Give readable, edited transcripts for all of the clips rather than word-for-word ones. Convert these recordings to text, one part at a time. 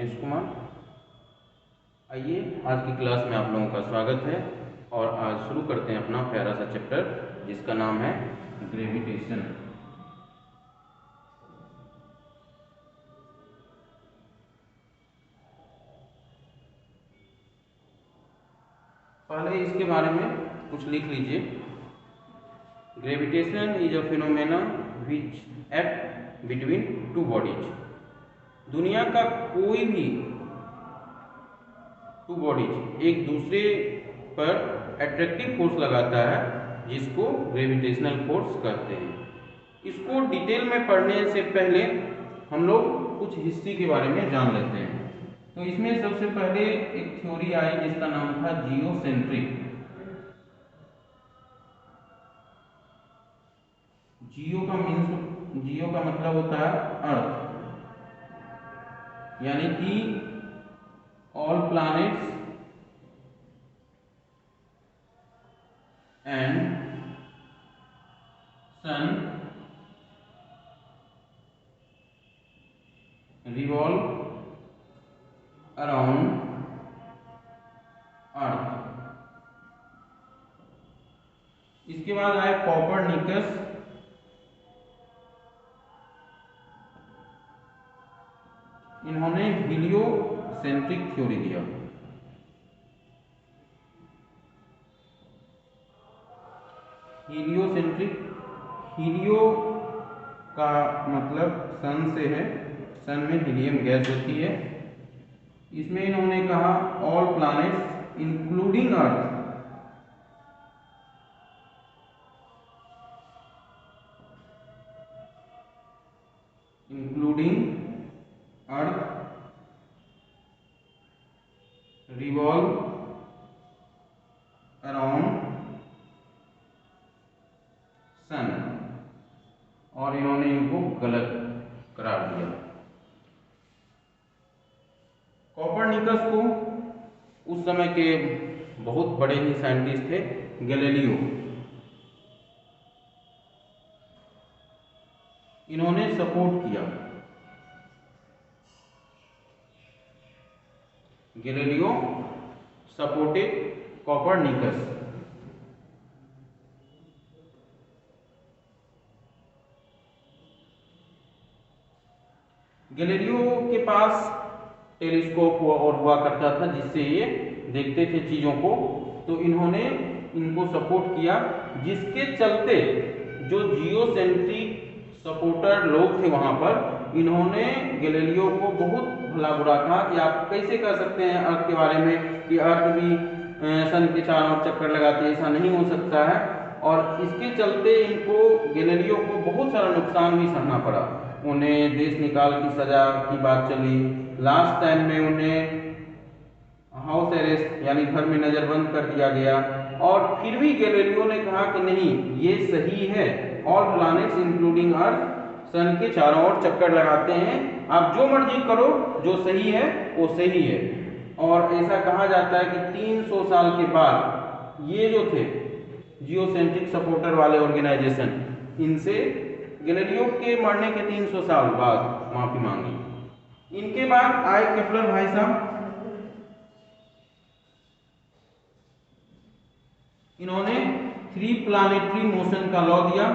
नीरज कुमार। आइए आज की क्लास में आप लोगों का स्वागत है और आज शुरू करते हैं अपना प्यारा सा चैप्टर जिसका नाम है ग्रेविटेशन। पहले इसके बारे में कुछ लिख लीजिए। Gravitation is a phenomena which act between two bodies. दुनिया का कोई भी टू बॉडीज एक दूसरे पर अट्रैक्टिव फोर्स लगाता है जिसको ग्रेविटेशनल फोर्स कहते हैं। इसको डिटेल में पढ़ने से पहले हम लोग कुछ हिस्ट्री के बारे में जान लेते हैं। तो इसमें सबसे पहले एक थ्योरी आई जिसका नाम था जियोसेंट्रिक। जियो का मतलब होता है अर्थ, यानी कि all planets and sun revolve around earth. इसके बाद आए कोपरनिकस। इन्होंने हीलियोसेंट्रिक थ्योरी दिया। हीलियो का मतलब सन से है, सन में हीलियम गैस होती है। इसमें इन्होंने कहा all planets including earth revolve around sun, और इन्होंने इनको गलत करार दिया। कोपरनिकस को उस समय के बहुत बड़े ही साइंटिस्ट थे गैलीलियो, इन्होंने सपोर्ट किया। Galileo supported Copernicus. गैलीलियो के पास टेलीस्कोप हुआ करता था जिससे ये देखते थे चीजों को, तो इन्होंने इनको सपोर्ट किया, जिसके चलते जो जियोसेंट्रिक सपोर्टर लोग थे वहां पर, इन्होंने गैलीलियो को बहुत भला बुरा कहा कि आप कैसे कह सकते हैं अर्थ के बारे में कि अर्थ भी सन के चारों ओर चक्कर लगाती है, ऐसा नहीं हो सकता है। और इसके चलते इनको गैलीलियो को बहुत सारा नुकसान भी सहना पड़ा। उन्हें देश निकाल की सजा की बात चली। लास्ट टाइम में उन्हें हाउस अरेस्ट यानी घर में नजरबंद कर दिया गया। और फिर भी गैलीलियो ने कहा कि नहीं, ये सही है, ऑल प्लैनेट्स इंक्लूडिंग अर्थ सन के चारों ओर चक्कर लगाते हैं, आप जो मर्जी करो, जो सही है वो सही है। और ऐसा कहा जाता है कि 300 साल के बाद ये जो थे जियोसेंट्रिक सपोर्टर वाले ऑर्गेनाइजेशन, इनसे गैलीलियो के मरने के 300 साल बाद माफी मांगी। इनके बाद आए केपलर भाई साहब। इन्होंने 3 प्लानेटरी मोशन का लॉ दिया।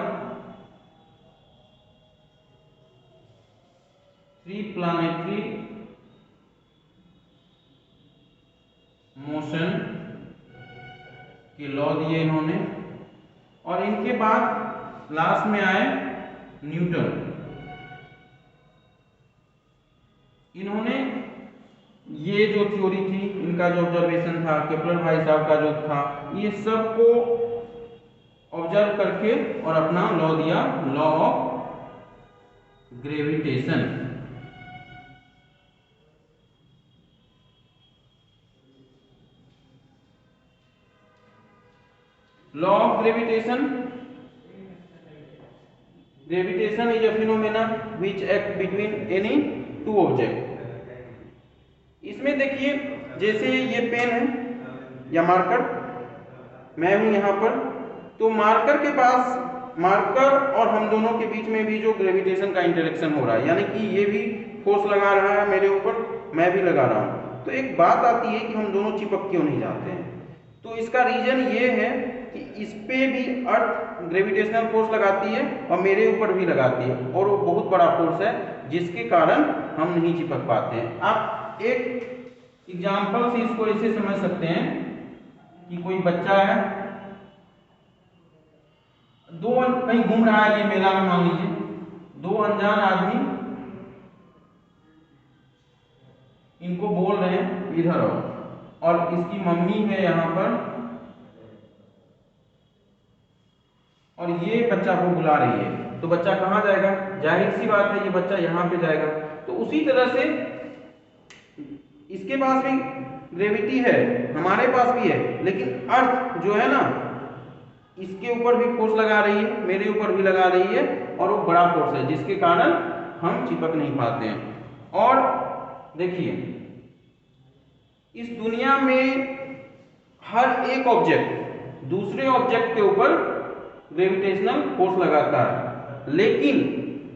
3 प्लानेटरी मोशन के लॉ दिए इन्होंने। और इनके बाद लास्ट में आए न्यूटन। इन्होंने ये जो थ्योरी थी, इनका जो ऑब्जर्वेशन था, केपलर भाई साहब का जो था, ये सब को ऑब्जर्व करके और अपना लॉ दिया, law of gravitation. Law of gravitation is a phenomena which act between any two objects। इसमें देखिए, जैसे ये पेन है या मार्कर, मैं हूं यहां पर, तो मार्कर के पास, मार्कर और हम दोनों के बीच में भी जो ग्रेविटेशन का इंटरेक्शन हो रहा है, यानी कि ये भी फोर्स लगा रहा है मेरे ऊपर, मैं भी लगा रहा हूँ। तो एक बात आती है कि हम दोनों चिपक क्यों नहीं जाते हैं। तो इसका रीजन ये है कि इस पे भी अर्थ ग्रेविटेशनल फोर्स लगाती है और मेरे ऊपर भी लगाती है, और वो बहुत बड़ा फोर्स है जिसके कारण हम नहीं चिपक पाते हैं। आप एक एग्जाम्पल से इसको ऐसे समझ सकते हैं कि कोई बच्चा है, कहीं घूम रहा है, ये मेला में मान लीजिए, दो अनजान आदमी इनको बोल रहे हैं इधर आओ, और इसकी मम्मी है यहाँ पर और ये बच्चा को बुला रही है, तो बच्चा कहाँ जाएगा? जाहिर सी बात है ये बच्चा यहाँ पे जाएगा। तो उसी तरह से इसके पास भी ग्रेविटी है, हमारे पास भी है, लेकिन अर्थ जो है ना, इसके ऊपर भी फोर्स लगा रही है, मेरे ऊपर भी लगा रही है, और वो बड़ा फोर्स है जिसके कारण हम चिपक नहीं पाते हैं। और देखिए, इस दुनिया में हर एक ऑब्जेक्ट दूसरे ऑब्जेक्ट के ऊपर ग्रेविटेशनल फोर्स लगाता है, लेकिन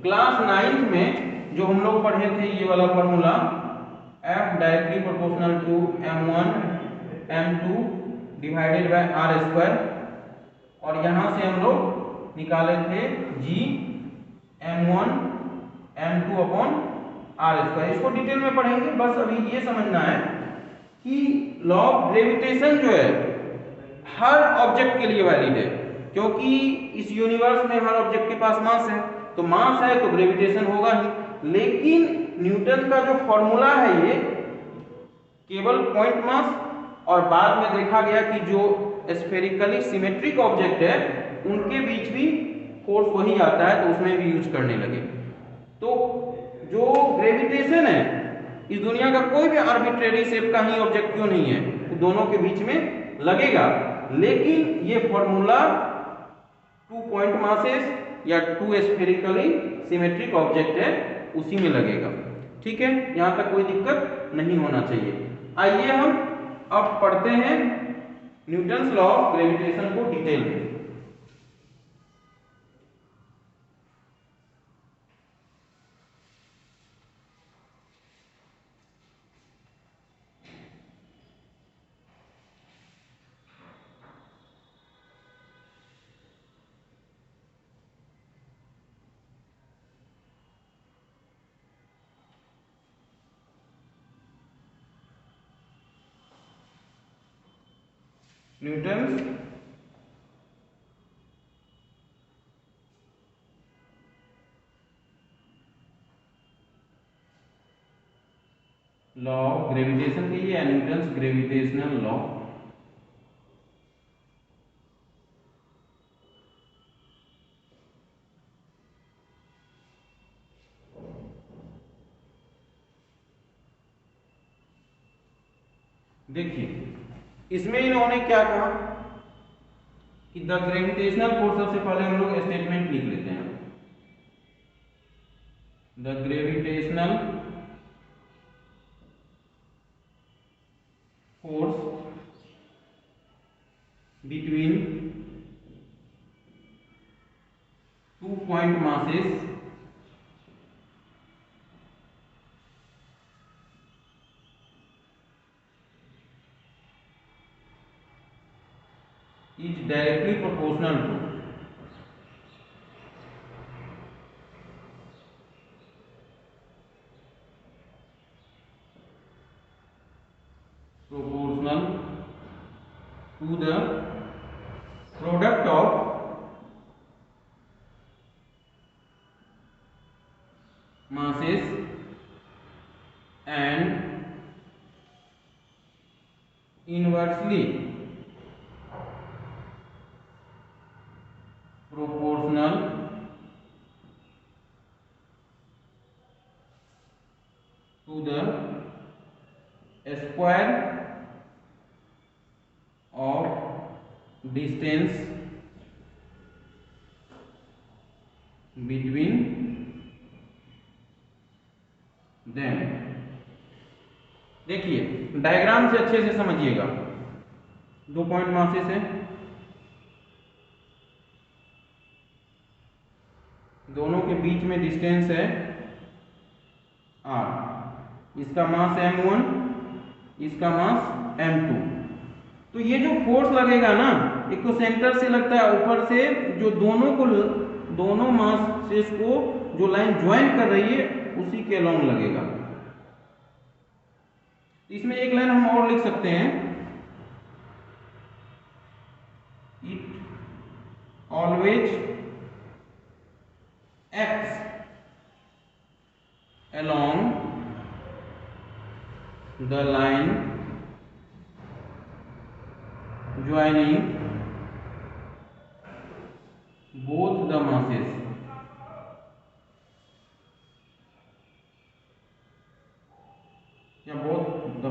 क्लास 9th में जो हम लोग पढ़े थे ये वाला formula, F directly proportional to m1 m2 divided by r square, और यहां से हम लोग निकाले थे G m1 m2 upon r square. इसको डिटेल में पढ़ेंगे, बस अभी ये समझना है कि लॉ ऑफ ग्रेविटेशन जो है हर ऑब्जेक्ट के लिए वैलिड है, क्योंकि इस यूनिवर्स में हर ऑब्जेक्ट के पास मास है, तो मास है तो ग्रेविटेशन होगा ही। लेकिन न्यूटन का जो फॉर्मूला है ये केवल पॉइंट मास, और बाद में देखा गया कि जो स्फेरिकली सिमेट्रिक ऑब्जेक्ट है उनके बीच भी फोर्स वही आता है, तो उसमें भी यूज करने लगे। तो जो ग्रेविटेशन है, इस दुनिया का कोई भी आर्बिट्रेरी शेप का ही ऑब्जेक्ट क्यों नहीं है, तो दोनों के बीच में लगेगा, लेकिन ये फॉर्मूला 2 पॉइंट मासेस या 2 स्फेरिकली सिमेट्रिक ऑब्जेक्ट है उसी में लगेगा। ठीक है, यहां तक कोई दिक्कत नहीं होना चाहिए। आइए हम अब पढ़ते हैं न्यूटन्स लॉ ऑफ ग्रेविटेशन को डिटेल में। न्यूटन्स लॉ ऑफ ग्रेविटेशन के लिए न्यूटन्स ग्रेविटेशनल लॉ। देखिए, इसमें इन्होंने क्या कहा कि द ग्रेविटेशनल फोर्स, सबसे पहले हम लोग स्टेटमेंट लिख लेते हैं। The gravitational force between 2 point masses is directly proportional to the product of masses and inversely proportional to the square of distance between them। देखिए, डायग्राम से अच्छे से समझिएगा। 2 पॉइंट मासेस है, दोनों के बीच में डिस्टेंस है r, इसका मास m1, इसका मास m2। तो ये जो फोर्स लगेगा ना, एक तो सेंटर से लगता है, ऊपर से जो दोनों मासेस को जो लाइन ज्वाइन कर रही है उसी के अलोंग लगेगा। इसमें एक लाइन हम और लिख सकते हैं, it always acts along the line joining both the masses, या both the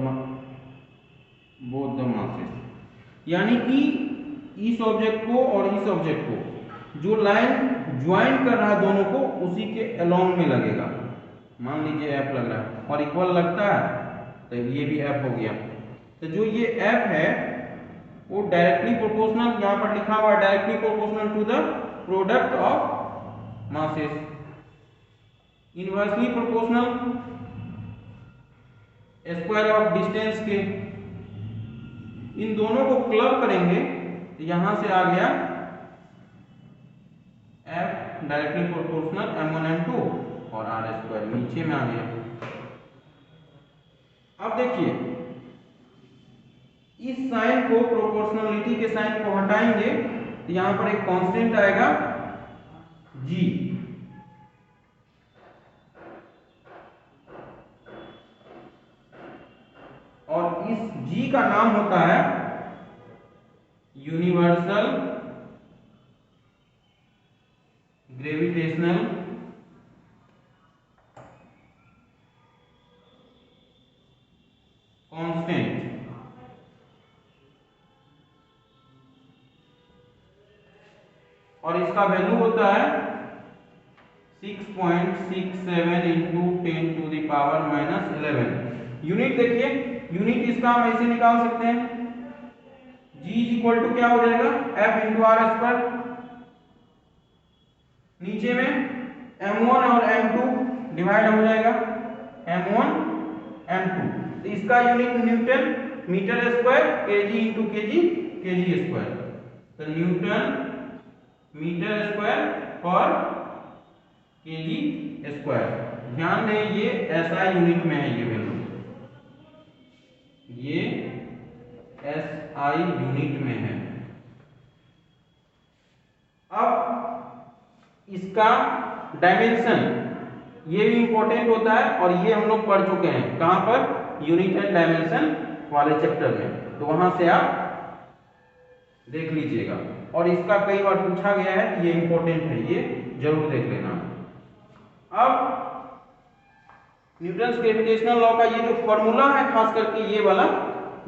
masses, यानी कि इस ऑब्जेक्ट को और इस ऑब्जेक्ट को जो लाइन ज्वाइन कर रहा है दोनों को उसी के अलोंग में लगेगा। मान लीजिए एफ लग रहा है और इक्वल लगता है तो ये भी एफ हो गया। तो जो ये एफ है वो डायरेक्टली प्रोपोर्शनल, यहाँ पर लिखा हुआ है directly proportional to the product of masses, inversely proportional square of distance के। इन दोनों को क्लब करेंगे तो यहां से आ गया F directly proportional m1 m2 और r स्क्वायर नीचे में आ गया। अब देखिए इस साइन को, प्रोपोर्शनलिटी के साइन को हटाएंगे तो यहां पर एक कांस्टेंट आएगा g, और इस g का नाम होता है यूनिवर्सल ग्रेविटेशनल कांस्टेंट। और इसका वैल्यू होता है 6.67 into 10 to the power -11। Unit देखिए, यूनिट इसका हम ऐसे निकाल सकते हैं, g इज इक्वल टू क्या हो जाएगा f इंटू आर स्क्वायर, नीचे में m1 और m2 डिवाइड हो जाएगा m1 m2। तो इसका unit newton metre square, kg into kg square. तो न्यूटन मीटर स्क्वायर पर kg स्क्वायर। ध्यान दें ये SI यूनिट में है, ये वैल्यू ये SI यूनिट में है। अब इसका डायमेंशन ये भी इंपॉर्टेंट होता है और ये हम लोग पढ़ चुके हैं कहां पर, यूनिट एंड डायमेंशन वाले चैप्टर में, तो वहां से आप देख लीजिएगा। और इसका कई बार पूछा गया है, ये इंपॉर्टेंट है, ये जरूर देख लेना। अब न्यूटन्स ग्रेविटेशनल लॉ का ये जो फॉर्मूला है, खास करके ये वाला,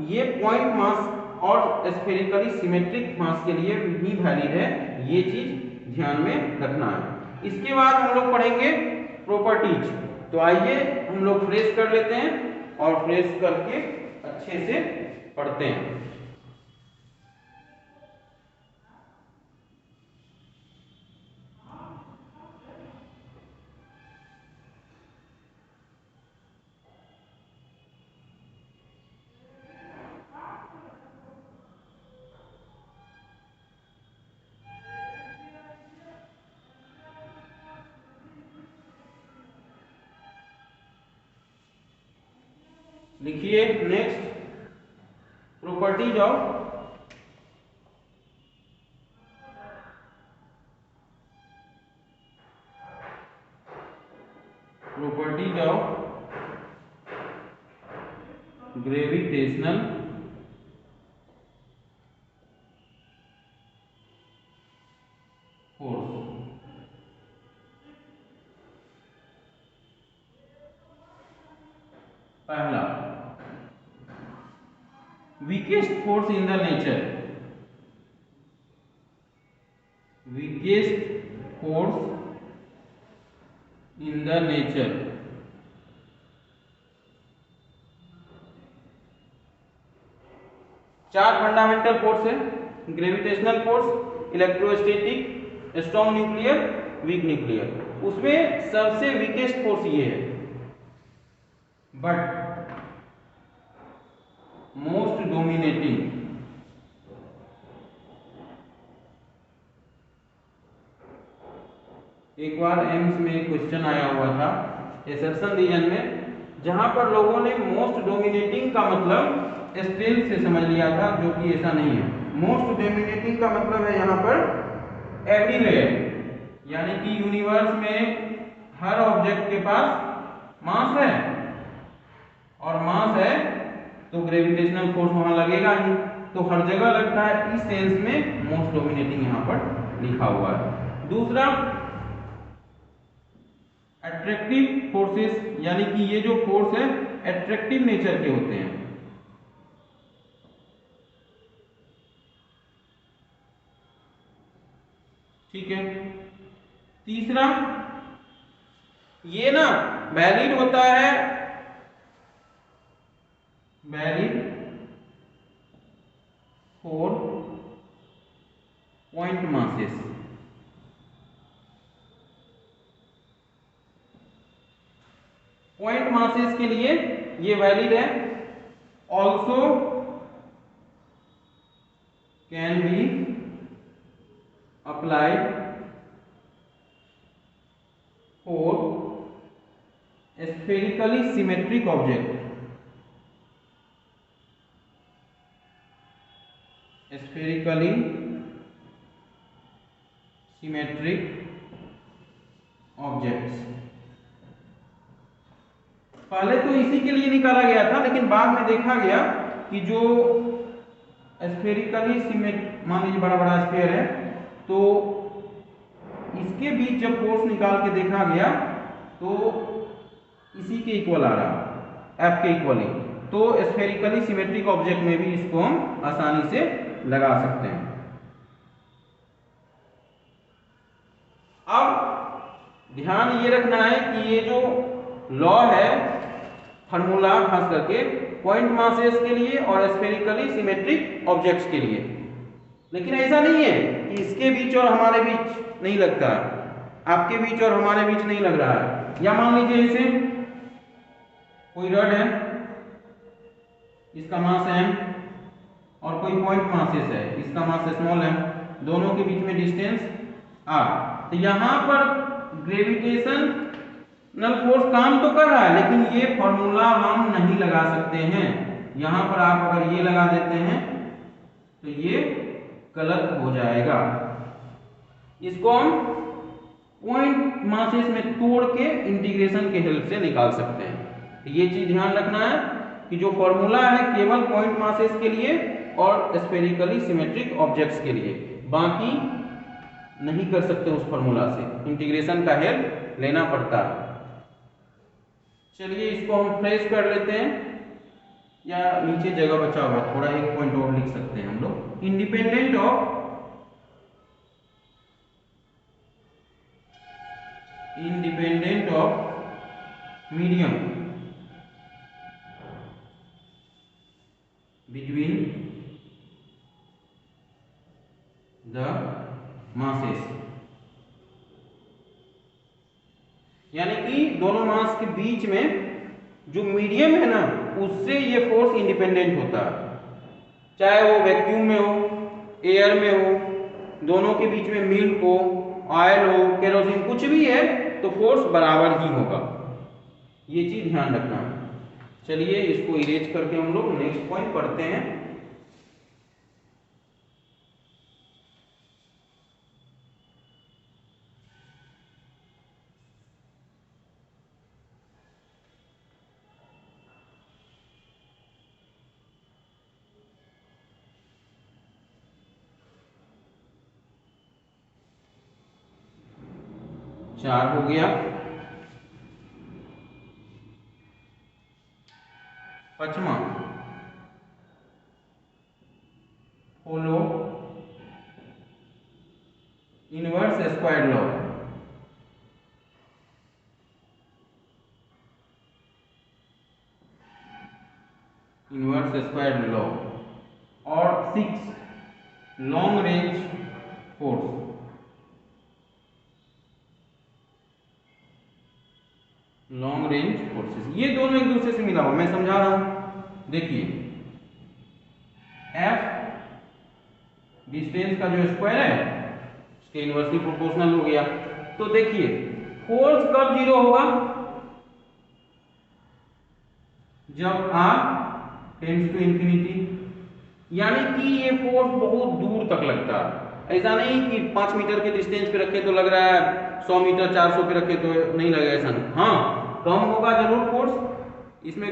ये पॉइंट मास और स्फेरिकली सिमेट्रिक मास के लिए भी वैलिड है, ये चीज ध्यान में रखना है। इसके बाद हम लोग पढ़ेंगे प्रॉपर्टीज। तो आइए हम लोग फ्रेश कर लेते हैं और फ्रेश करके अच्छे से पढ़ते हैं। लिखिए next, properties of gravitational force. पहला, weakest force in the nature, weakest force in the nature। चार फंडामेंटल फोर्स है, gravitational force, electrostatic, strong nuclear, weak nuclear. उसमें सबसे वीकेस्ट फोर्स ये है। but most dominating एक बार एम्स में एक क्वेश्चन आया हुआ था एसर्शन रीजन में, जहां पर लोगों ने मोस्ट डोमिनेटिंग का मतलब स्ट्रेंथ से समझ लिया था, जो कि ऐसा नहीं है। मोस्ट डोमिनेटिंग का मतलब है यहाँ पर एवरीवेयर, यानी कि यूनिवर्स में हर ऑब्जेक्ट के पास मास है, और मास है तो ग्रेविटेशनल फोर्स वहां लगेगा ही, तो हर जगह लगता है। इस सेंस में मोस्ट डोमिनेटिंग यहाँ पर लिखा हुआ है। दूसरा एट्रैक्टिव फोर्सेस, यानी कि ये जो फोर्स है एट्रैक्टिव नेचर के होते हैं। ठीक है। तीसरा, ये ना वैलिड होता है, valid for point masses. Point masses के लिए ये वैलिड है। Also can be applied for spherically symmetric object. Spherically symmetric objects. पहले तो इसी के लिए निकाला गया था, लेकिन बाद में देखा गया कि जो स्फेरिकली सिमेट्रिक, मान लीजिए बड़ा बड़ा स्फेयर है, तो इसके बीच जब फोर्स निकाल के देखा गया तो इसी के इक्वल आ रहा, एफ के इक्वल ही। तो स्फेरिकली सिमेट्रिक ऑब्जेक्ट में भी इसको हम आसानी से लगा सकते हैं। अब ध्यान ये रखना है कि ये जो लॉ है, फार्मूला खास करके पॉइंट मासेस के लिए और स्फेरिकली सिमेट्रिक ऑब्जेक्ट्स के लिए, लेकिन ऐसा नहीं है कि इसके बीच और हमारे बीच नहीं लगता, आपके बीच और हमारे बीच नहीं लग रहा है। या मान लीजिए इसे कोई रड है, इसका मास m और कोई पॉइंट मासेस है, इसका मास स्मॉल m, दोनों के बीच में डिस्टेंस r। तो यहाँ पर ग्रेविटेशनल फोर्स काम तो कर रहा है, लेकिन ये फॉर्मूला हम नहीं लगा सकते हैं। यहाँ पर आप अगर ये लगा देते हैं तो ये गलत हो जाएगा। इसको हम पॉइंट मासेस में तोड़ के इंटीग्रेशन के हेल्प से निकाल सकते हैं। तो ये चीज ध्यान रखना है कि जो फॉर्मूला है केवल पॉइंट मासेस के लिए और स्फेरिकली सिमेट्रिक ऑब्जेक्ट्स के लिए, बाकी नहीं कर सकते उस फॉर्मूला से, इंटीग्रेशन का हेल्प लेना पड़ता है। चलिए इसको हम फ्रेश कर लेते हैं, या नीचे जगह बचा हुआ है, थोड़ा एक पॉइंट और लिख सकते हैं हम लोग। Independent of medium between the masses, यानी कि दोनों मास के बीच में जो मीडियम है ना, उससे ये फोर्स इंडिपेंडेंट होता है। चाहे वो वैक्यूम में हो, एयर में हो, दोनों के बीच में मिल्क हो, ऑयल हो, केरोसिन, कुछ भी है तो फोर्स बराबर ही होगा। ये चीज ध्यान रखना है। चलिए इसको इरेज करके हम लोग नेक्स्ट पॉइंट पढ़ते हैं। चार हो गया। पांचवा, follow inverse square law. Inverse square law. और 6, long range force. Long range force. Forces, ये दोनों एक दूसरे से मिला हुआ, मैं समझा रहा हूं। देखिए F डिस्टेंस का जो स्क्वायर है उसके इनवर्सली प्रोपोर्शनल हो गया। तो देखिए फोर्स कब जीरो होगा, जब R टेंड्स टू इंफिनिटी, यानी कि ये फोर्स बहुत दूर तक लगता है। ऐसा नहीं कि 5 मीटर के डिस्टेंस पे रखे तो लग रहा है, 100 मीटर 400 पे रखे तो नहीं लगेगा, ऐसा नहीं। हाँ, कम होगा जरूर फोर्स, इसमें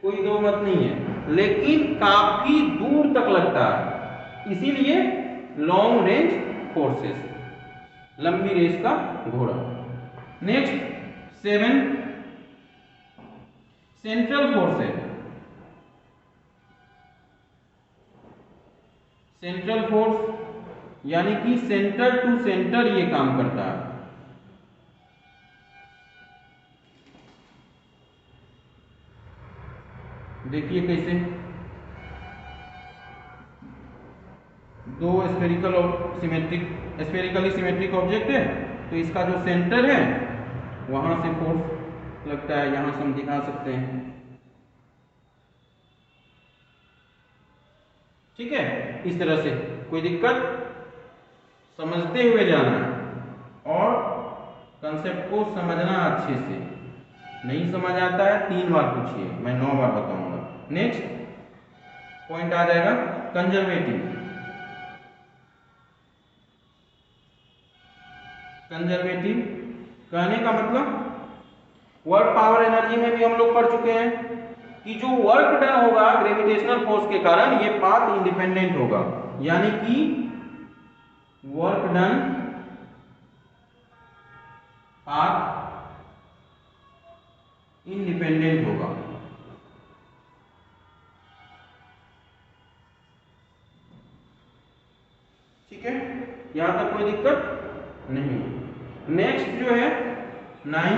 कोई दो मत नहीं है, लेकिन काफी दूर तक लगता है, इसीलिए लॉन्ग रेंज फोर्सेस, लंबी रेस का घोड़ा। नेक्स्ट 7 सेंट्रल फोर्स है। सेंट्रल फोर्स यानी कि सेंटर टू सेंटर ये काम करता है। देखिए कैसे, दो स्फेरिकली सिमेट्रिक ऑब्जेक्ट है, तो इसका जो सेंटर है वहां से फोर्स लगता है, यहां से हम दिखा सकते हैं। ठीक है, इस तरह से कोई दिक्कत, समझते हुए जाना है और कंसेप्ट को समझना अच्छे से। नहीं समझ आता है 3 बार पूछिए, मैं 9 बार बताऊंगा। नेक्स्ट पॉइंट आ जाएगा कंजर्वेटिव। कंजर्वेटिव कहने का मतलब, वर्क पावर एनर्जी में भी हम लोग पढ़ चुके हैं कि जो वर्क डन होगा ग्रेविटेशनल फोर्स के कारण, ये पाथ इंडिपेंडेंट होगा, यानी कि वर्क डन पाथ इंडिपेंडेंट होगा। ठीक है, यहां तक कोई दिक्कत नहीं। नेक्स्ट जो है 9,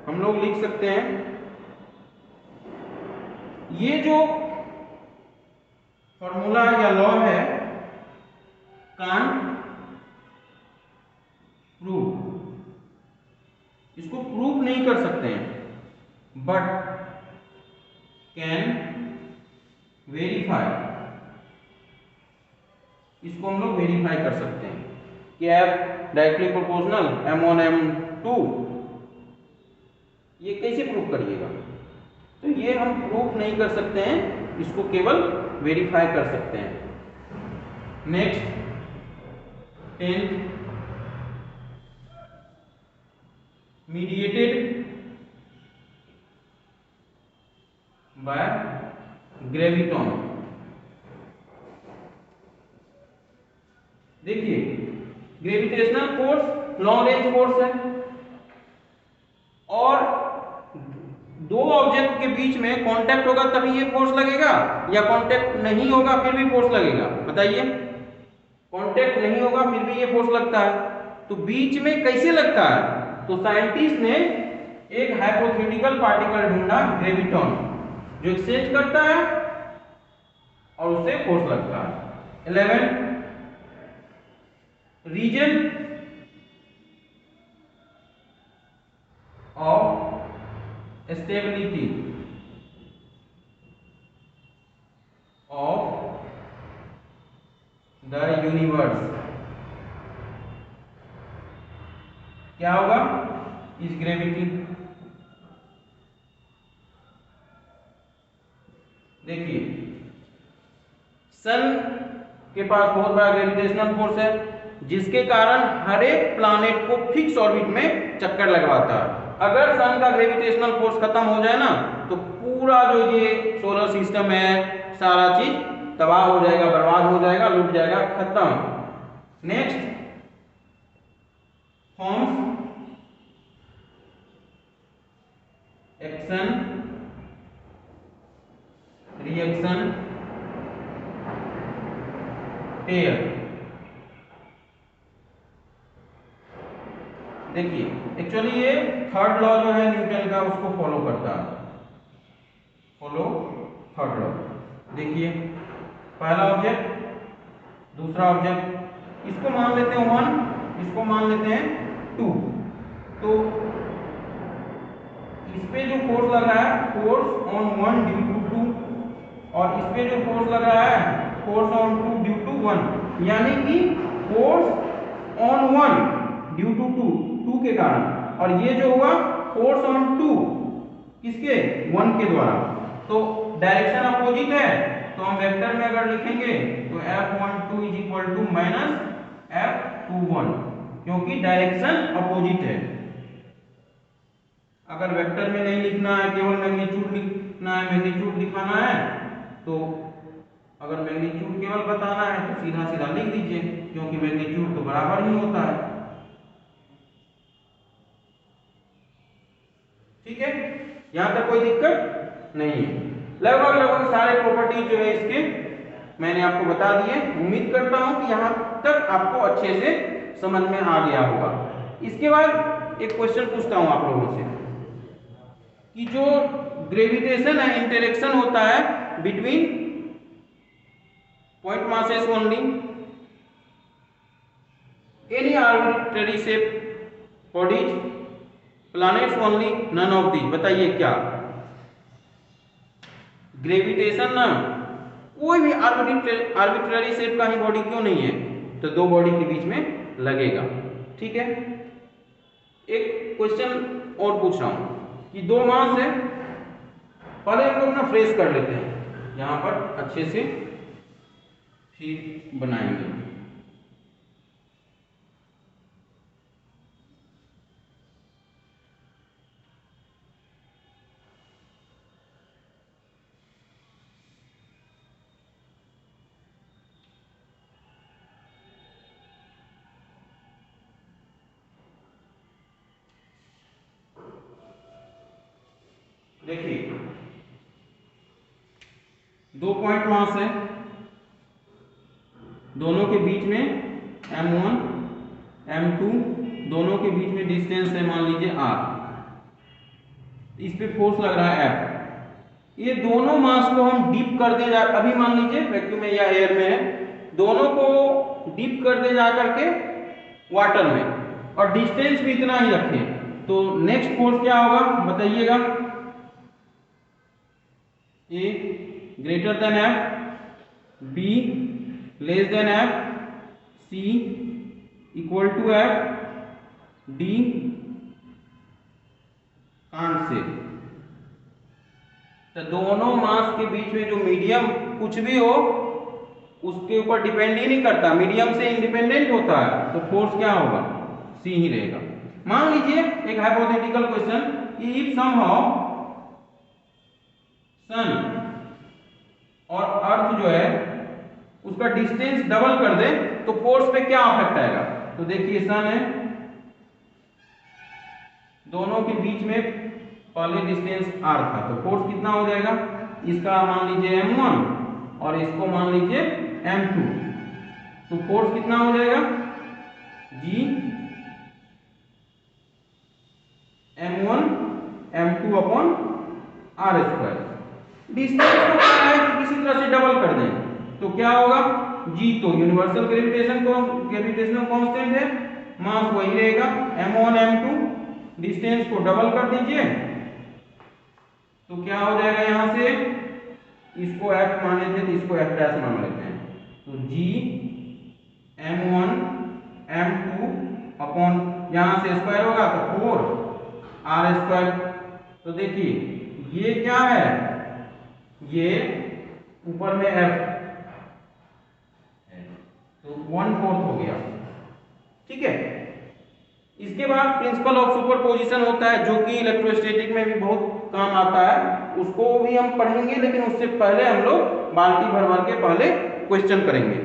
हम लोग लिख सकते हैं, ये जो फॉर्मूला या लॉ है, कांट प्रूव, इसको प्रूव नहीं कर सकते हैं, बट कैन वेरीफाई, इसको हम लोग वेरीफाई कर सकते हैं कि F directly proportional M1 M2, ये कैसे प्रूव करिएगा। तो ये हम प्रूफ नहीं कर सकते हैं, इसको केवल वेरीफाई कर सकते हैं। Next 10 mediated by graviton. देखिए gravitational force long range force है, और दो ऑब्जेक्ट के बीच में कांटेक्ट होगा तभी ये फोर्स लगेगा, या कांटेक्ट नहीं होगा फिर भी फोर्स लगेगा, बताइए। कांटेक्ट नहीं होगा फिर भी ये फोर्स लगता है, तो बीच में कैसे लगता है, तो साइंटिस्ट ने एक हाइपोथेटिकल पार्टिकल ढूंढा ग्रेविटॉन, जो एक्सचेंज करता है और उससे फोर्स लगता है। 11 region of stability of the universe, क्या होगा, इस ग्रेविटी। देखिए सन के पास बहुत बड़ा ग्रेविटेशनल फोर्स है, जिसके कारण हर एक प्लैनेट को फिक्स ऑर्बिट में चक्कर लगवाता है। अगर सन का ग्रेविटेशनल फोर्स खत्म हो जाए ना, तो पूरा जो ये सोलर सिस्टम है सारा चीज तबाह हो जाएगा, बर्बाद हो जाएगा, लूट जाएगा, खत्म। Next forms action reaction pair. देखिए एक्चुअली ये थर्ड लॉ जो है न्यूटन का, उसको फॉलो करता है, फॉलो थर्ड लॉ। देखिए पहला ऑब्जेक्ट, दूसरा ऑब्जेक्ट, इसको मान लेते हैं 1, इसको मान लेते हैं 2, तो इस पे जो फोर्स लग रहा है फोर्स ऑन 1 ड्यू टू 2, और इस पे जो फोर्स लग रहा है फोर्स ऑन 2 ड्यू टू 1, यानी कि फोर्स ऑन 1 ड्यू टू 2 के कारण, और ये जो हुआ फोर्स ऑन 2 किसके 1 के द्वारा। तो डायरेक्शन अपोजिट है, तो हम वेक्टर में अगर लिखेंगे तो F12 is equal to minus F21, क्योंकि डायरेक्शन अपोजिट है। अगर वेक्टर में नहीं लिखना है, केवल मैग्नीट्यूड लिखना है, मैग्नीट्यूड दिखाना है, तो अगर मैग्नीट्यूड केवल बताना है तो सीधा सीधा लिख दीजिए, क्योंकि मैग्नीट्यूड तो बराबर ही होता है। ठीक है, यहां तक कोई दिक्कत नहीं है। लगभग सारे प्रॉपर्टीज जो है इसके मैंने आपको बता दिए। उम्मीद करता हूं कि यहां तक आपको अच्छे से समझ में आ गया होगा। इसके बाद एक क्वेश्चन पूछता हूं आप लोगों से कि जो ग्रेविटेशन है, इंटरेक्शन होता है between point masses only, any arbitrary shape bodies, planets only, none of these, बताइए क्या ग्रेविटेशन ना कोई भी आर्बिट्ररी शेप का ही बॉडी क्यों नहीं है, तो दो बॉडी के बीच में लगेगा। ठीक है, एक क्वेश्चन और पूछ रहा हूं कि दो मास है, पहले हम लोग ना फ्रेश कर लेते हैं यहां पर अच्छे से, फिर बनाएंगे। देखिए, दो पॉइंट मास है, दोनों के बीच में m1 m2, दोनों के बीच में डिस्टेंस है मान लीजिए r, इस पे फोर्स लग रहा है F। ये दोनों मास को हम डीप कर दे, अभी मान लीजिए वैक्यूम में या एयर में है, दोनों को डीप कर दे जा करके वाटर में, और डिस्टेंस भी इतना ही रखें, तो नेक्स्ट फोर्स क्या होगा बताइएगा। A greater than F, B less than F, C equal to F, D can't say. तो दोनों मास के बीच में जो मीडियम कुछ भी हो उसके ऊपर डिपेंड ही नहीं करता, मीडियम से इंडिपेंडेंट होता है, तो फोर्स क्या होगा C ही रहेगा। मान लीजिए एक हाइपोथेटिकल क्वेश्चन कि इफ समहाउ सन और अर्थ जो है उसका डिस्टेंस डबल कर दे तो फोर्स पे क्या इफेक्ट आएगा। तो देखिए सन है, दोनों के बीच में पहले डिस्टेंस r था, तो फोर्स कितना हो जाएगा, इसका मान लीजिए m1 और इसको मान लीजिए m2, तो फोर्स कितना हो जाएगा G m1 m2 upon r square. Distance को क्या है कि किसी तरह से डबल कर दें तो क्या होगा, G तो यूनिवर्सल ग्रेविटेशनल कांस्टेंट है, मास वही रहेगा m1 m2, डिस्टेंस को डबल कर दीजिए तो क्या हो जाएगा, यहां से इसको f माने थे तो इसको f डैश मान लेते हैं, तो G m1 m2 अपॉन यहां से स्क्वायर होगा तो 4 r स्क्वायर। तो देखिए ये क्या है, ये ऊपर में f तो 1/4 हो गया। ठीक है, इसके बाद प्रिंसिपल ऑफ सुपरपोजिशन होता है जो कि इलेक्ट्रोस्टैटिक में भी बहुत काम आता है, उसको भी हम पढ़ेंगे, लेकिन उससे पहले हम लोग बाल्टी भर भर के पहले क्वेश्चन करेंगे।